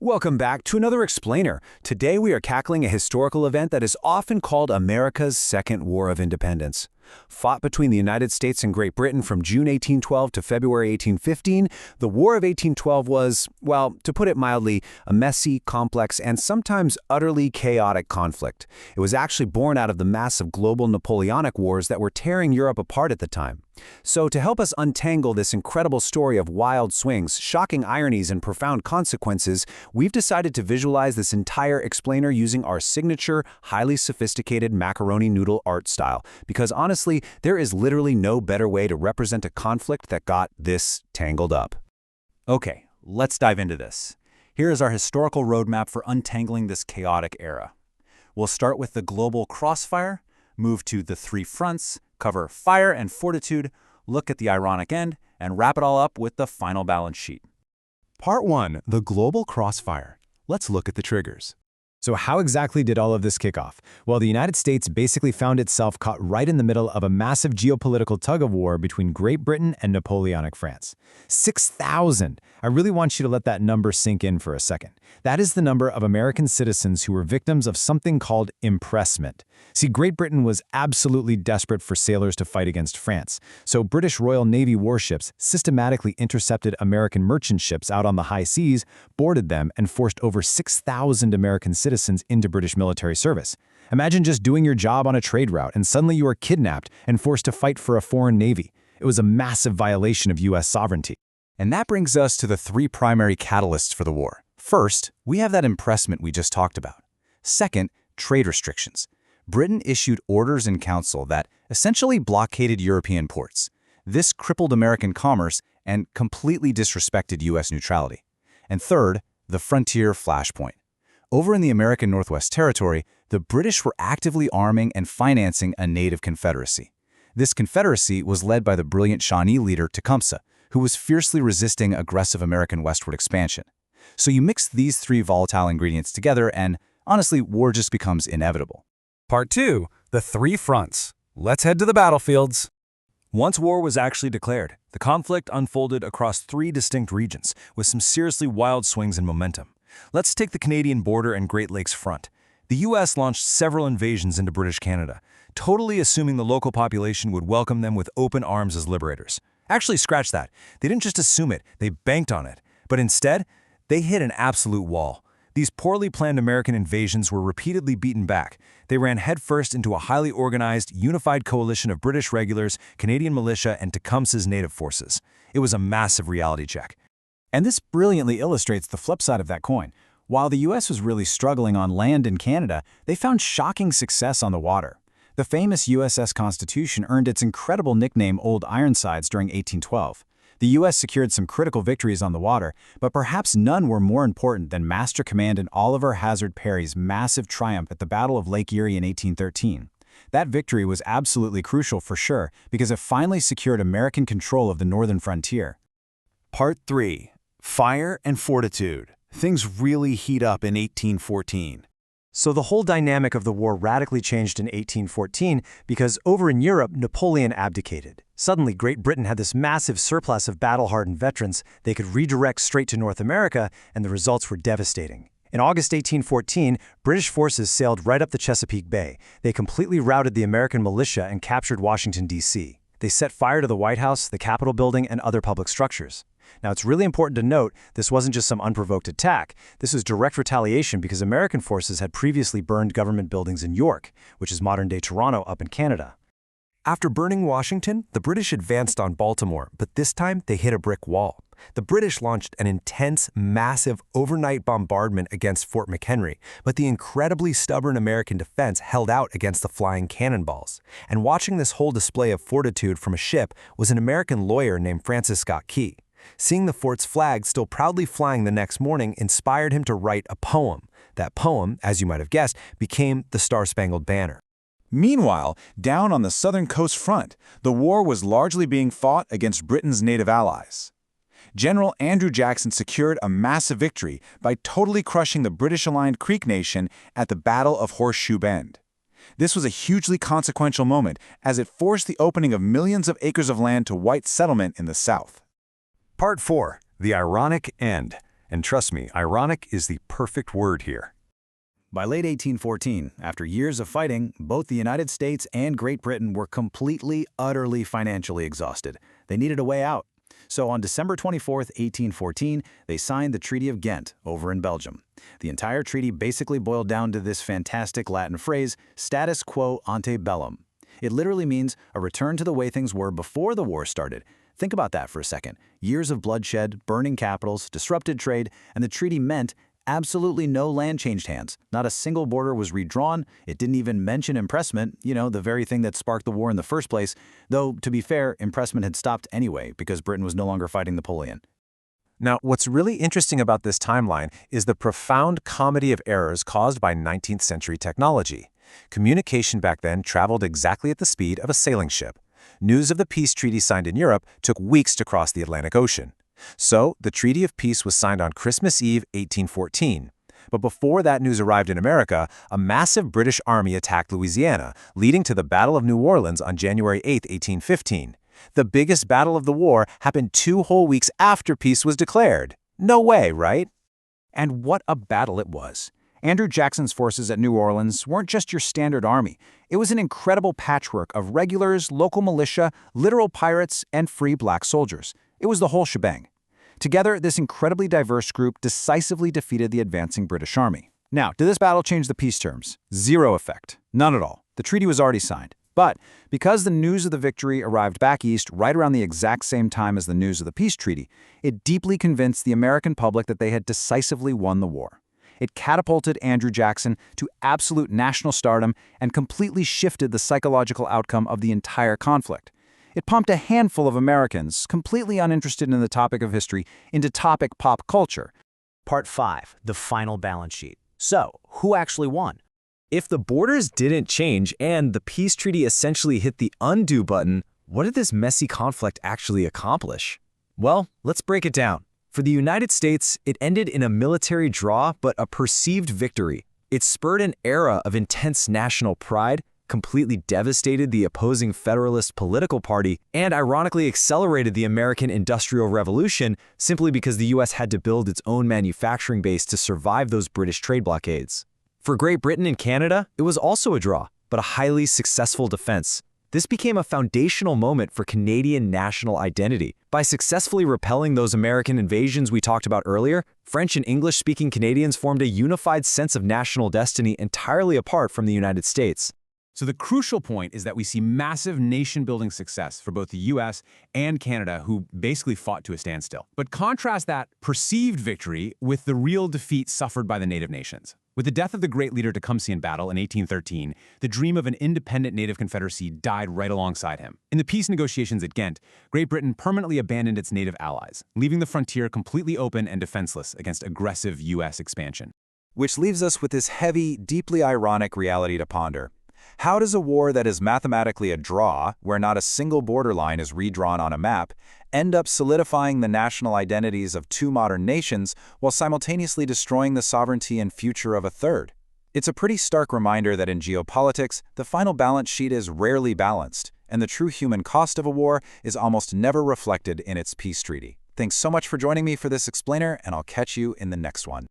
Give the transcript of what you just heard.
Welcome back to another Explainer. Today we are tackling a historical event that is often called America's Second War of Independence. Fought between the United States and Great Britain from June 1812 to February 1815, the War of 1812 was, well, to put it mildly, a messy, complex, and sometimes utterly chaotic conflict. It was actually born out of the massive global Napoleonic Wars that were tearing Europe apart at the time. So to help us untangle this incredible story of wild swings, shocking ironies, and profound consequences, we've decided to visualize this entire explainer using our signature, highly sophisticated macaroni noodle art style, because honestly, there is literally no better way to represent a conflict that got this tangled up. Okay, let's dive into this. Here is our historical roadmap for untangling this chaotic era. We'll start with the global crossfire, move to the three fronts, cover fire and fortitude, look at the ironic end, and wrap it all up with the final balance sheet. Part 1. The Global Crossfire. Let's look at the triggers. So how exactly did all of this kick off? Well, the United States basically found itself caught right in the middle of a massive geopolitical tug-of-war between Great Britain and Napoleonic France. 6,000! I really want you to let that number sink in for a second. That is the number of American citizens who were victims of something called impressment. See, Great Britain was absolutely desperate for sailors to fight against France, so British Royal Navy warships systematically intercepted American merchant ships out on the high seas, boarded them, and forced over 6,000 American citizens into British military service. Imagine just doing your job on a trade route and suddenly you are kidnapped and forced to fight for a foreign navy. It was a massive violation of U.S. sovereignty. And that brings us to the three primary catalysts for the war. First, we have that impressment we just talked about. Second, trade restrictions. Britain issued orders in council that essentially blockaded European ports. This crippled American commerce and completely disrespected U.S. neutrality. And third, the frontier flashpoint. Over in the American Northwest Territory, the British were actively arming and financing a native confederacy. This confederacy was led by the brilliant Shawnee leader Tecumseh, who was fiercely resisting aggressive American westward expansion. So you mix these three volatile ingredients together and, honestly, war just becomes inevitable. Part 2. The Three Fronts. Let's head to the battlefields. Once war was actually declared, the conflict unfolded across three distinct regions, with some seriously wild swings in momentum. Let's take the Canadian border and Great Lakes front. The U.S. launched several invasions into British Canada, totally assuming the local population would welcome them with open arms as liberators. Actually, scratch that. They didn't just assume it, they banked on it. But instead, they hit an absolute wall. These poorly planned American invasions were repeatedly beaten back. They ran headfirst into a highly organized, unified coalition of British regulars, Canadian militia, and Tecumseh's native forces. It was a massive reality check. And this brilliantly illustrates the flip side of that coin. While the U.S. was really struggling on land in Canada, they found shocking success on the water. The famous USS Constitution earned its incredible nickname Old Ironsides during 1812. The U.S. secured some critical victories on the water, but perhaps none were more important than Master Commandant Oliver Hazard Perry's massive triumph at the Battle of Lake Erie in 1813. That victory was absolutely crucial for sure because it finally secured American control of the northern frontier. Part 3. Fire and Fortitude. Things really heat up in 1814. So the whole dynamic of the war radically changed in 1814 because over in Europe, Napoleon abdicated. Suddenly, Great Britain had this massive surplus of battle-hardened veterans they could redirect straight to North America, and the results were devastating. In August 1814, British forces sailed right up the Chesapeake Bay. They completely routed the American militia and captured Washington, D.C. They set fire to the White House, the Capitol building, and other public structures. Now, it's really important to note this wasn't just some unprovoked attack. This was direct retaliation because American forces had previously burned government buildings in York, which is modern-day Toronto up in Canada. After burning Washington, the British advanced on Baltimore, but this time they hit a brick wall. The British launched an intense, massive, overnight bombardment against Fort McHenry, but the incredibly stubborn American defense held out against the flying cannonballs. And watching this whole display of fortitude from a ship was an American lawyer named Francis Scott Key. Seeing the fort's flag still proudly flying the next morning inspired him to write a poem. That poem, as you might have guessed, became the Star-Spangled Banner. Meanwhile, down on the southern coast front, the war was largely being fought against Britain's native allies. General Andrew Jackson secured a massive victory by totally crushing the British-aligned Creek Nation at the Battle of Horseshoe Bend. This was a hugely consequential moment as it forced the opening of millions of acres of land to white settlement in the South. Part 4. The Ironic End. And trust me, ironic is the perfect word here. By late 1814, after years of fighting, both the United States and Great Britain were completely, utterly financially exhausted. They needed a way out. So on December 24, 1814, they signed the Treaty of Ghent over in Belgium. The entire treaty basically boiled down to this fantastic Latin phrase, status quo ante bellum. It literally means a return to the way things were before the war started. Think about that for a second. Years of bloodshed, burning capitals, disrupted trade, and the treaty meant absolutely no land changed hands. Not a single border was redrawn. It didn't even mention impressment, the very thing that sparked the war in the first place. Though, to be fair, impressment had stopped anyway because Britain was no longer fighting Napoleon. Now, what's really interesting about this timeline is the profound comedy of errors caused by 19th century technology. Communication back then traveled exactly at the speed of a sailing ship. News of the peace treaty signed in Europe took weeks to cross the Atlantic Ocean. So, the Treaty of Peace was signed on Christmas Eve, 1814. But before that news arrived in America, a massive British army attacked Louisiana, leading to the Battle of New Orleans on January 8, 1815. The biggest battle of the war happened 2 whole weeks after peace was declared. No way, right? And what a battle it was. Andrew Jackson's forces at New Orleans weren't just your standard army. It was an incredible patchwork of regulars, local militia, literal pirates, and free black soldiers. It was the whole shebang. Together, this incredibly diverse group decisively defeated the advancing British army. Now, did this battle change the peace terms? Zero effect. None at all. The treaty was already signed. But because the news of the victory arrived back east right around the exact same time as the news of the peace treaty, it deeply convinced the American public that they had decisively won the war. It catapulted Andrew Jackson to absolute national stardom and completely shifted the psychological outcome of the entire conflict. It pumped a handful of Americans, completely uninterested in the topic of history, into topic pop culture. Part 5, the final balance sheet. So, who actually won? If the borders didn't change and the peace treaty essentially hit the undo button, what did this messy conflict actually accomplish? Well, let's break it down. For the United States, it ended in a military draw but a perceived victory. It spurred an era of intense national pride, completely devastated the opposing Federalist political party, and ironically accelerated the American Industrial Revolution simply because the U.S. had to build its own manufacturing base to survive those British trade blockades. For Great Britain and Canada, it was also a draw, but a highly successful defense. This became a foundational moment for Canadian national identity. By successfully repelling those American invasions we talked about earlier, French and English-speaking Canadians formed a unified sense of national destiny entirely apart from the United States. So the crucial point is that we see massive nation-building success for both the US and Canada, who basically fought to a standstill. But contrast that perceived victory with the real defeat suffered by the native nations. With the death of the great leader Tecumseh in battle in 1813, the dream of an independent native confederacy died right alongside him. In the peace negotiations at Ghent, Great Britain permanently abandoned its native allies, leaving the frontier completely open and defenseless against aggressive US expansion. Which leaves us with this heavy, deeply ironic reality to ponder. How does a war that is mathematically a draw, where not a single borderline is redrawn on a map, end up solidifying the national identities of 2 modern nations while simultaneously destroying the sovereignty and future of a third? It's a pretty stark reminder that in geopolitics, the final balance sheet is rarely balanced, and the true human cost of a war is almost never reflected in its peace treaty. Thanks so much for joining me for this explainer, and I'll catch you in the next one.